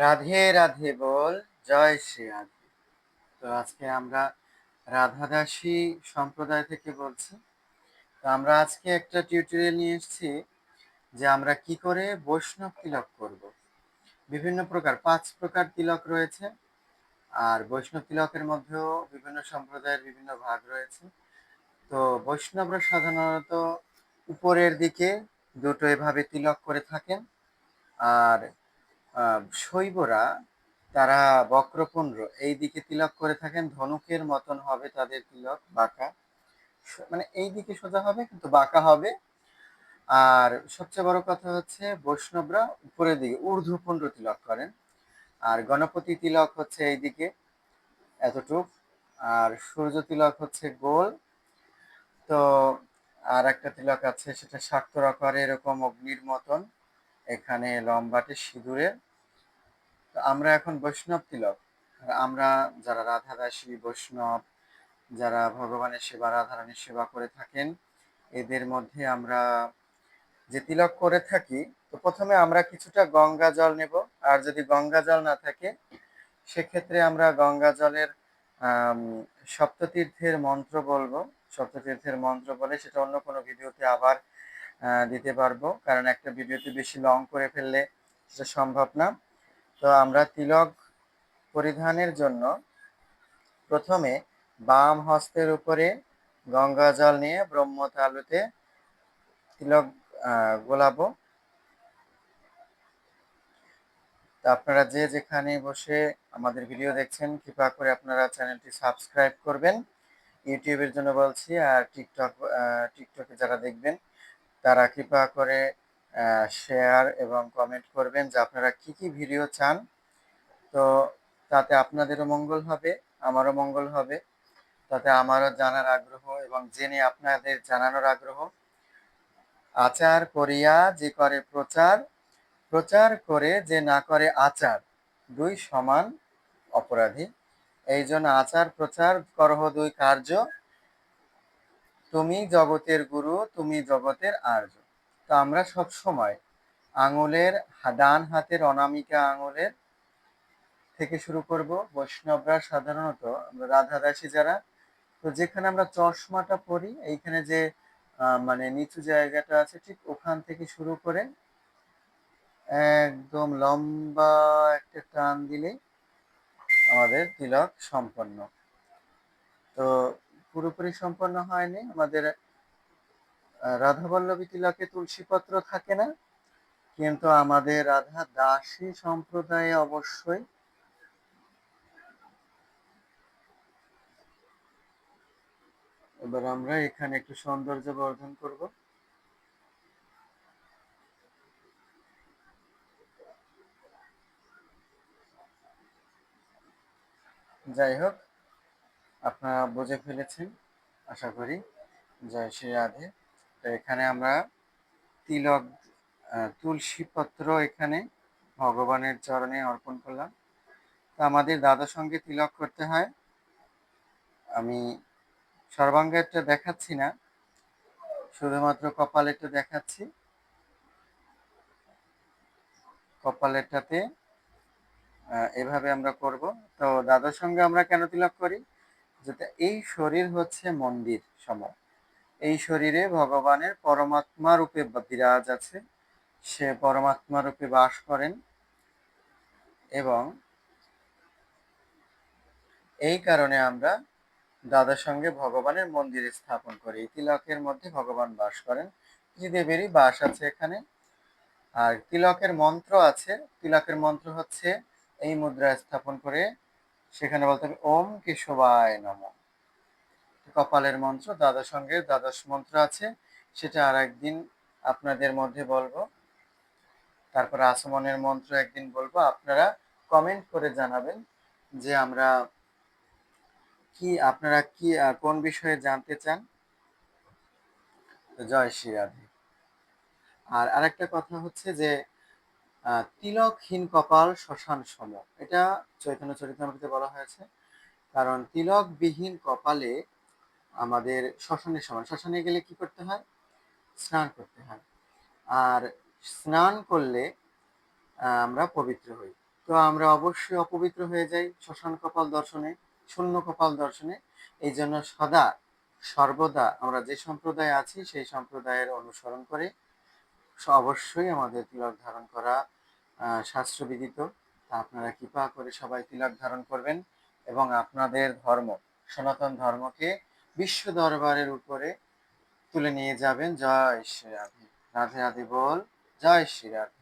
রাধে রাধে বল, জয় শ্রী রাধে। তো আজকে আমরা রাধাদাসী সম্প্রদায় থেকে বলছি। তো আমরা আজকে একটা টিউটোরিয়াল নিয়ে এসেছি যে আমরা কি করে বৈষ্ণব তিলক করব। বিভিন্ন প্রকার 5 প্রকার তিলক রয়েছে। আর বৈষ্ণব তিলকের মধ্যেও বিভিন্ন সম্প্রদায়ের বিভিন্ন ভাগ রয়েছে। তো বৈষ্ণবরা সাধারণত উপরের দিকে দুটো এভাবে তিলক করে থাকেন। আর শৈবরা তারা বক্রপুণ্ড এই দিকে তিলক করে থাকেন, ধনুকের মতন হবে তাদের তিলক, বাঁকা, মানে এই দিকে সোজা হবে কিন্তু বাঁকা হবে। আর সবচেয়ে বড় কথা হচ্ছে বৈষ্ণবরা উপরের দিকে ঊর্ধ্বপুণ্ড তিলক করেন। আর গণপতি তিলক হচ্ছে এইদিকে এতটুক। আর সূর্য তিলক হচ্ছে গোল। তো আর একটা তিলক আছে, সেটা স্বাক্ষর আকারে এরকম অগ্নির মতন, এখানে লম্বাটে সিঁদুরের। তো আমরা এখন বৈষ্ণব তিলক, আমরা যারা রাধাদাসী বৈষ্ণব, যারা ভগবানের সেবা রাধারানীর সেবা করে থাকেন, এদের মধ্যে আমরা যে তিলক করে থাকি, তো প্রথমে আমরা কিছুটা গঙ্গা জল নেব। আর যদি গঙ্গা জল না থাকে সেক্ষেত্রে আমরা গঙ্গা জলের সপ্ততীর্থের মন্ত্র বলবো। সপ্ততীর্থের মন্ত্র বলে সেটা অন্য কোনো ভিডিওতে আবার দিতে পারবো, কারণ একটা ভিডিওতে বেশি লং করে ফেললে সেটা সম্ভব না। তো আমরা তিলক পরিধানের জন্য প্রথমে বাম হস্তের উপরে গঙ্গা জল নিয়ে ব্রহ্মতালুতে তিলক গোলাবো। তো আপনারা যে যেখানে বসে আমাদের ভিডিও দেখছেন, কৃপা করে আপনারা চ্যানেলটি সাবস্ক্রাইব করবেন। ইউটিউবের জন্য বলছি, আর টিকটকে যারা দেখবেন তারা কৃপা করে শেয়ার এবং কমেন্ট করবেন যে আপনারা কি কি ভিডিও চান। তো তাতে আপনাদেরও মঙ্গল হবে, আমারও মঙ্গল হবে। তাতে আমারও জানার আগ্রহ এবং জেনে আপনাদের জানানোর আগ্রহ। আচার করিয়া যে করে প্রচার, প্রচার করে যে না করে আচার, দুই সমান অপরাধী। এই জন্য আচার প্রচার করহ দুই কার্য, তুমি জগতের গুরু, তুমি জগতের আর্য। তো আমরা সব সময় আঙুলের ডান হাতের অনামিকা আঙুলের থেকে শুরু করব। বৈষ্ণবরা সাধারণত আমরা রাধাদাসী যারা, তো যেখানে আমরা চশমাটা পরি এইখানে যে মানে নিচু জায়গাটা আছে, ঠিক ওখান থেকে শুরু করে একদম লম্বা একটা টান দিলে আমাদের তিলক সম্পন্ন। তো পুরোপুরি সম্পন্ন হয়নি আমাদের। রাধা বল্লভী তিলকে তুলসী পত্র থাকে না, কিন্তু আমাদের রাধা দাসী সম্প্রদায়ে অবশ্যই। এবার আমরা এখানে একটু সৌন্দর্য বর্ধন করব। যাই হোক, আপনারা বুঝে ফেলেছেন আশা করি। জয় শ্রী রাধে। তো এখানে আমরা তিলক তুলসী পত্র এখানে ভগবানের চরণে অর্পণ করলাম। তো আমাদের দাদার সঙ্গে তিলক করতে হয়। আমি সর্বাঙ্গেরটা দেখাচ্ছি না, শুধুমাত্র কপালেরটা দেখাচ্ছি। কপালেরটাতে এভাবে আমরা করব। তো দাদার সঙ্গে আমরা কেন তিলক করি, যেটা এই শরীর হচ্ছে মন্দির সম, এই শরীরে ভগবানের পরমাত্মা রূপে বিরাজ আছে, সে পরমাত্মা রূপে বাস করেন। এবং এই কারণে আমরা দাদার সঙ্গে ভগবানের মন্দির স্থাপন করি। তিলকের মধ্যে ভগবান বাস করেন, ত্রিদেবেরই বাস আছে এখানে। আর তিলকের মন্ত্র আছে, তিলকের মন্ত্র হচ্ছে এই মুদ্রা স্থাপন করে সেখানে বলতে হবে ওম কেশবায় নমঃ। কপালের মন্ত্র দাদার সঙ্গে দ্বাদশ মন্ত্র আছে, সেটা আর একদিন আপনাদের মধ্যে বলবো। তারপর আসমনের মন্ত্র একদিন বলবো। আপনারা কমেন্ট করে জানাবেন যে আমরা কি, আপনারা কি কোন বিষয়ে জানতে চান। জয় শ্রী রাধে। আর আরেকটা কথা হচ্ছে যে তিলকহীন কপাল শ্মশান সম, এটা চৈতন্য চরিতামৃতে বলা হয়েছে। কারণ তিলকবিহীন কপালে আমাদের শ্মশানের সমান। শ্মশানে গেলে কি করতে হয়, স্নান করতে হয়। আর স্নান করলে আমরা পবিত্র হই। তো তো আমরা অবশ্যই অপবিত্র হয়ে যাই শ্মশান কপাল দর্শনে, শূন্য কপাল দর্শনে। এই জন্য সদা সর্বদা আমরা যে সম্প্রদায়ে আছি সেই সম্প্রদায়ের অনুসরণ করে অবশ্যই আমাদের তিলক ধারণ করা শাস্ত্রবিদিত। তা আপনারা কৃপা করে সবাই তিলক ধারণ করবেন এবং আপনাদের ধর্ম, সনাতন ধর্মকে বিশ্ব দরবারের উপরে তুলে নিয়ে যাবেন। জয় শ্রী রাধে। রাধে রাধে বল। জয় শ্রী রাধে।